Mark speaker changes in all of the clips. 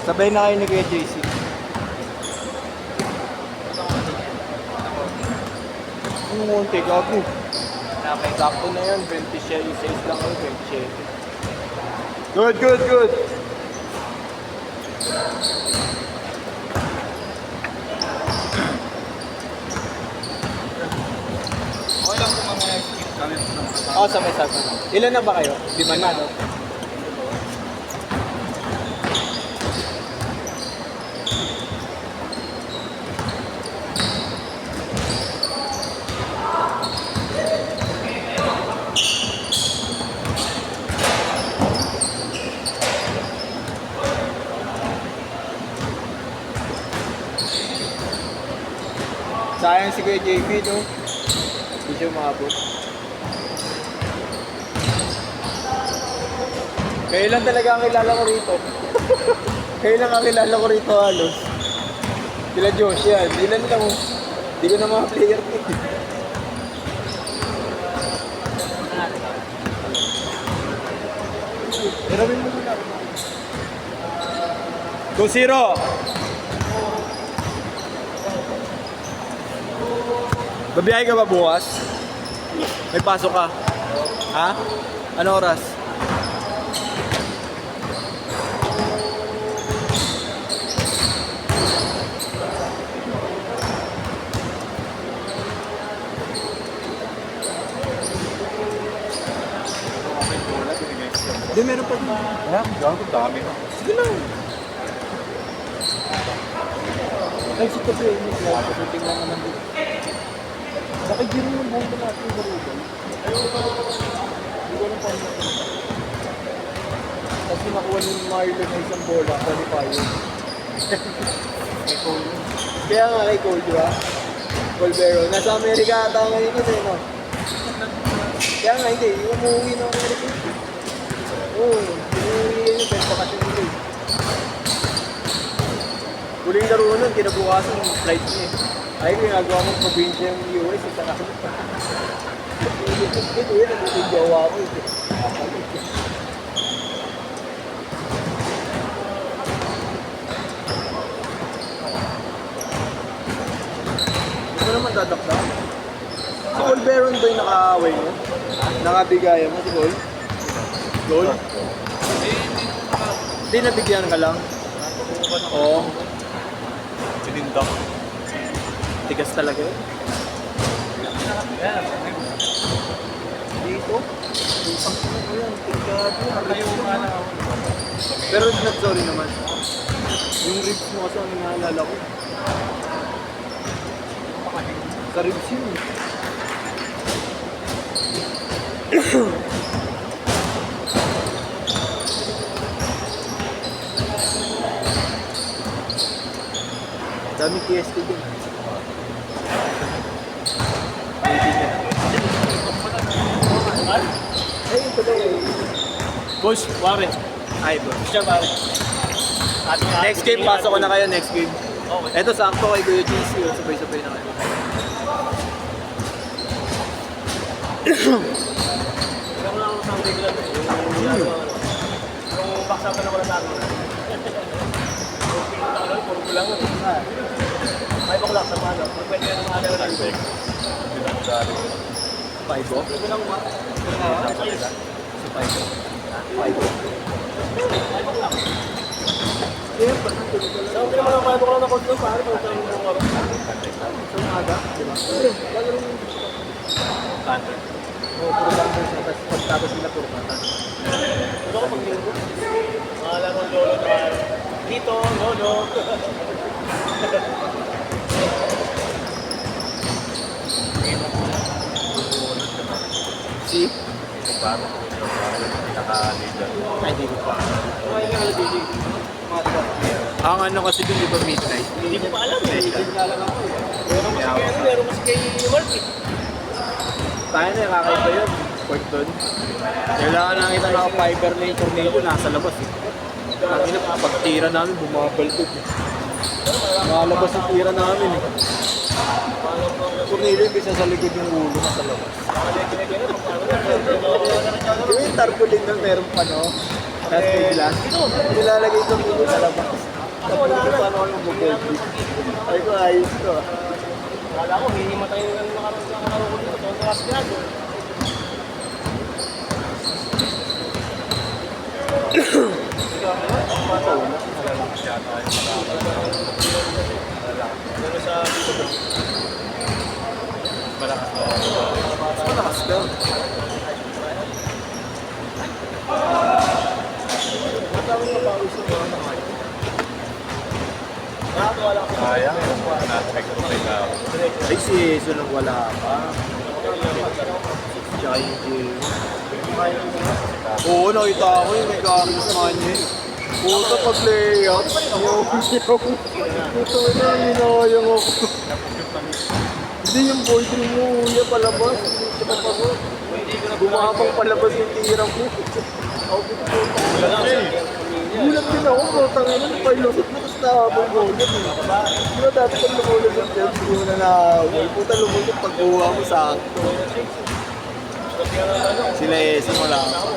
Speaker 1: Sabay na kayo ni Kuya JC. Ang munti, gago. Sakto na yun, 26 lang kayo, 27. Good, good, good.
Speaker 2: Okay lang po mamaya skip kami.
Speaker 1: Oo, sa may sabi. Ilan na ba kayo? 5 na, no? Sayang si Kuya JP, no? Hindi siya umabot. Kayo lang talaga ang kilala ko rito. Kayo lang ang kilala ko rito halos. Sila Josh yan. Ilan lang. Hindi ko na mga player pick. Irawin mo muna. 2-0. Babiyahe ka ba bukas? May pasok ka? Ha? Ano oras? Hindi, meron pa.
Speaker 2: Kaya, gago, dami na.
Speaker 1: Sige lang. Ay, si Tobi, ini class. Pagdating lang naman dito. Bakit di rin yung buong na natin yung barubay? Hindi ko alam paano natin. Kasi nakuha ni Marlon na isang bola, qualifier. Kay Cole. Kaya nga kay Cole, di ba? Colbero. Nasa Amerika ata ngayon yun eh, no? Kaya nga, hindi. Yung umuwi ng Amerika. Oo, umuwi yun yung bakasyon nila eh. Huling laro nun, kinabukasan yung flight niya eh. Ay, ginagawa mong probinsya yung US, isa na. Ito yun, nagtutugyawa ko eh. Hindi mo naman dadakda. Si Colberon ba yung naka-away mo? Nakabigayan mo si Col? Col? Hindi, nabigyan ka lang. Oo.
Speaker 2: Sinindak.
Speaker 1: Tigas talaga yun. Dito? Ang ano yan, tigado. Pero not sorry naman. Yung ribs mo kasi ang naalala ko. Sa ribs yun. Dami KST din. Ay, ito daw eh.
Speaker 2: Boss, pare.
Speaker 1: Ay, bro.
Speaker 2: Siya, pare.
Speaker 1: Next game, pasok ko na kayo next game.
Speaker 2: Okay.
Speaker 1: Eto, sakto kay Kuya JC. Sabay-sabay na kayo.
Speaker 2: Ikaw lang ang sambil lang eh. Yung baksa pa na wala tayo. Puro ko lang eh. 5 o'clock sa mga pwede na mga alala lang.
Speaker 1: 5 off?
Speaker 2: Ito lang ba?
Speaker 1: Si 5 off. 5 off.
Speaker 2: Sa umpila mo lang 5 o'clock na court doon, pare. Pagkakaroon mo nga ba?
Speaker 1: Sa umaga, di ba? Lalo rin yung
Speaker 2: Canter.
Speaker 1: puro bangers na pagtapos nila puro kata.
Speaker 2: Ito ako pag-linggo. Mahala mo lolo na dito, lolo.
Speaker 1: Si?
Speaker 2: Parang naka-leader.
Speaker 1: Ay, hindi ko pa.
Speaker 2: Kumain ka na DJ.
Speaker 1: Ang ano kasi dun, di ba midnight?
Speaker 2: Hindi ko pa alam eh. Meron kasi kay Mark eh.
Speaker 1: Tayo na, kakaiba yun. Court dun. Kailangan nakita na fiber na yung tornado, nasa labas eh. Ang ina, pagtira namin, bumabaldog eh. Malabas ang tira namin eh. Tornado, yung bisa sa likod yung ulo, nasa labas. Yung tarpaulin na meron pa, no? Tapos may glass.
Speaker 2: Dito.
Speaker 1: Nilalagay ito dito sa labas.
Speaker 2: Ako wala
Speaker 1: Tapos
Speaker 2: na.
Speaker 1: paano ako yung bukod? Ay ko, ayos to.
Speaker 2: Wala ko, hihimatay yung nakarang ko dito. Ito ang sigado. Pero sa dito ba?
Speaker 1: Malakas ka. Matawag na ba gusto mo naman?
Speaker 2: Nakakawala ko.
Speaker 3: Sayang, na-check ko pa ikaw.
Speaker 1: Ay si Sunong wala pa. Tsaka yung Jill. Oo, nakita ko yung may gamit sa kanya eh. Puta pag-layout. Puta na, hinayang ako. Hindi yung boyfriend mo, uya palabas. Hindi ka pa ko. Gumapang palabas yung tira ko. Ako puta. Gulat din ako, putang ina, nagpailusot na kasi nahabang gulat eh. Di ba dati pag lumulusot yan, hindi mo na nahabol. Puta lumusot pagkuha mo sakto. Sila eh, simula ako.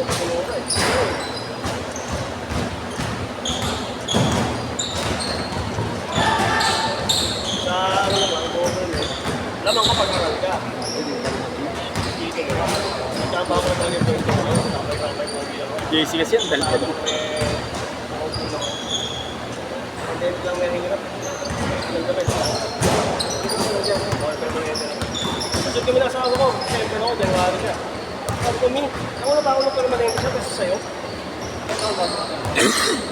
Speaker 2: Sa ano naman, government, lamang kapag aral ka. Dito mo. Nagkaba ko naman yung pwede mo. Sabay-sabay mo bilang ako.
Speaker 1: JC kasi ang dalaga.
Speaker 2: Pandemic lang may hirap. Kasi kami nasa ako ko, siyempre ako, January siya. Sabi ko, Min, ako na ba ako ng permanente siya kasi sa'yo?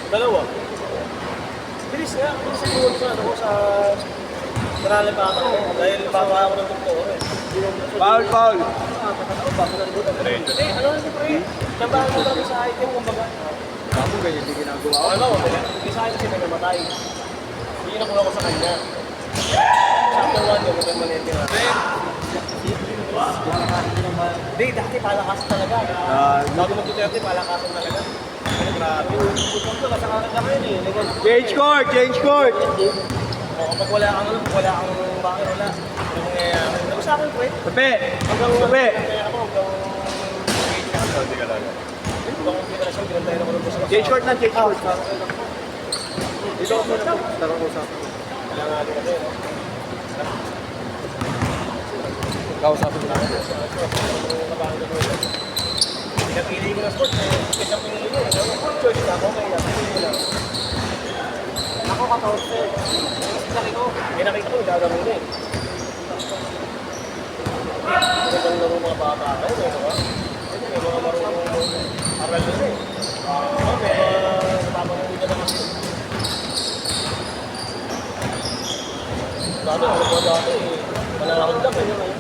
Speaker 2: Dalawa. Bilis nga, bilis sa buwan sa ano, sa marami pa ako. Dahil baba ako ng doktor eh.
Speaker 1: Paul, Paul!
Speaker 2: Eh, ano na pre? Nabahan mo kami sa item, kumbaga.
Speaker 1: Ako ganyan hindi ginagawa ko.
Speaker 2: Ano, hindi sa akin kasi namatay. Hindi nakuha ko sa kanya. Chapter 1 yung permanente na. Hindi, dati palakasan talaga. Bago mag-Duterte, palakasan talaga. Pero grabe. Putang ko, nasa kanan kami yun eh.
Speaker 1: Change court! Change court!
Speaker 2: O, kapag wala kang ano, wala kang bakit wala. Ano mangyayari? Ano sa akin, pre?
Speaker 1: Pepe!
Speaker 2: Hanggang
Speaker 1: Pepe!
Speaker 2: kaya ako,
Speaker 3: Hindi ka lang.
Speaker 2: hanggang generasyon, ginantayin ako ng gusto ko.
Speaker 1: Change court na, change court. Dito ako na po. Tarong ko sa akin.
Speaker 2: Kailangan natin kasi, no?
Speaker 1: Kausapin ko na.
Speaker 2: Pinapili ko na sport, eh. Kasi ang pinili niya, eh. Choice na ako, kaya pinili ko lang. Ako 14. Laki ko. Eh, nakita ko, gagawin na eh. Magandang laro mga bata ka, eh, no? May mga marunong aral na eh. May mga napapangulit na kasi. Dati, ako ba dati, malalakad lang eh.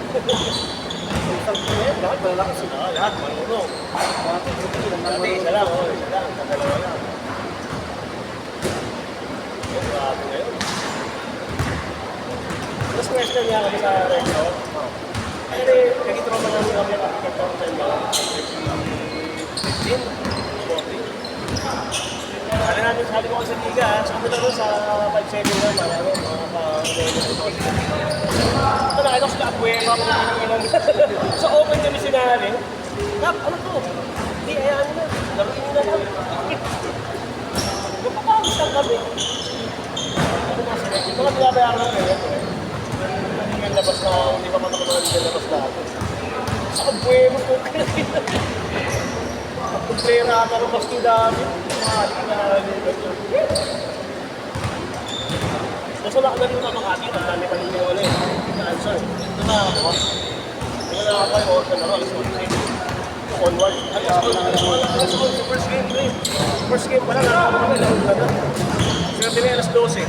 Speaker 2: Isang pinayat, lahat malalakad sila. Lahat, marunong. Dati, isa lang, oh, isa lang. Dalawa lang. Grabe ngayon. Mas question niya kami sa restaurant. Kasi nag-trauma namin kami ang architecture sa inyo. 15, 14. Sabi namin, sabi ko sa Liga, sabi ko sa 5-7 na, marami, mga pa-government. Ito nakita ko sa Abueva, sa open kami sinali. Kap, ano to? Hindi, ayaan nyo na. Laruin nyo na lang. Napapagos lang kami. Ito nga binabayaran ng ngayon. Hindi yung labas na, hindi pa matakaman yung labas dati. Sa Abueva po. Pagkuplera ka rin mas dami. Basta wala ka na rin mga Makati, ang dami pa rin yung wala eh. Answer. Ito na ako. Ito na ako ay order na alas 11. Onward. Alas 11, first game. First game pa lang, nakakapag na lang. Sinabi na alas 12.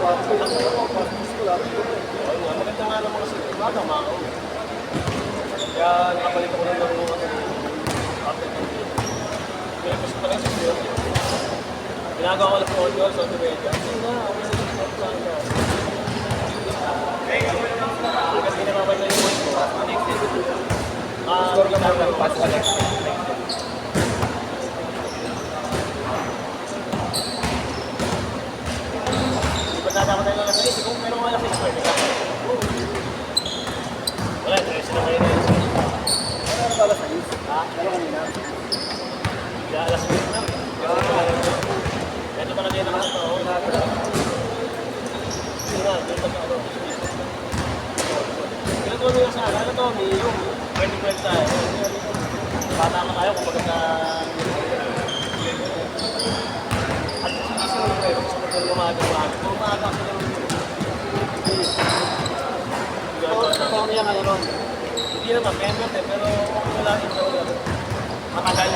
Speaker 2: Maganda nga naman kasi baga makaw. Kaya nakabalik ako ng laro ako after 10 years. Kaya gusto ko rin sa sila. Ginagawa ko lang sa audio, sa media. Hindi na, ako sa sila sa kanya. Kasi ginamabay na yung voice ko.
Speaker 1: Score ka naman, pass ka next.
Speaker 2: Hindi ba dapat tayo lang sa isip? Kung meron ka lang sa expert, wala, sila kayo na yun.
Speaker 1: Ano pala sa list?
Speaker 2: Ha?
Speaker 1: Ano kanina?
Speaker 2: Kaya alas 8 na. Ito pala kayo naman ito. Hindi na, dito sa ano. Ginagawa nyo sa ano to, yung 2020 tayo. Bata ka tayo kung maganda. At hindi sila nyo kayo sa mga umaga-umaga. Kung umaga ka lang.
Speaker 1: Paano yan ano nun?
Speaker 2: Hindi naman, member eh, pero wala ito. Matagal.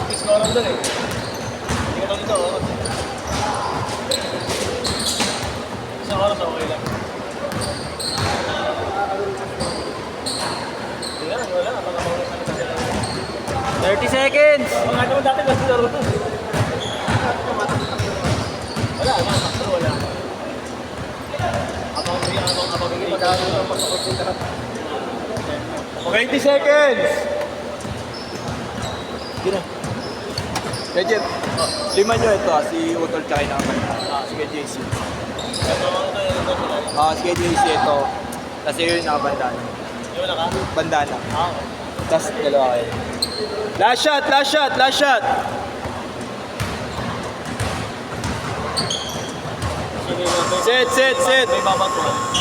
Speaker 2: Iskoran doon eh. Hindi ka dito, oh. Isang oras okay lang. Hindi na, wala. Napakabaw na salita sila.
Speaker 1: 30 seconds!
Speaker 2: Mga naman dati mas laro to. Wala, sakto wala. Abang bigay.
Speaker 1: Magkano lang pasakot yung tarap?
Speaker 3: 20 seconds!
Speaker 1: Hindi na.
Speaker 3: Legend, lima nyo ito si Utol tsaka inakaban. Sige JC.
Speaker 2: Ito, ito, ito.
Speaker 3: Sige JC ito. Tapos yun yung nakabandana.
Speaker 2: Yung wala ka?
Speaker 3: Bandana.
Speaker 2: Okay.
Speaker 3: Tapos dalawa kayo. Last shot! Last shot! Last shot!
Speaker 2: Sige,
Speaker 3: Set! Set! Set!
Speaker 2: may babat mo.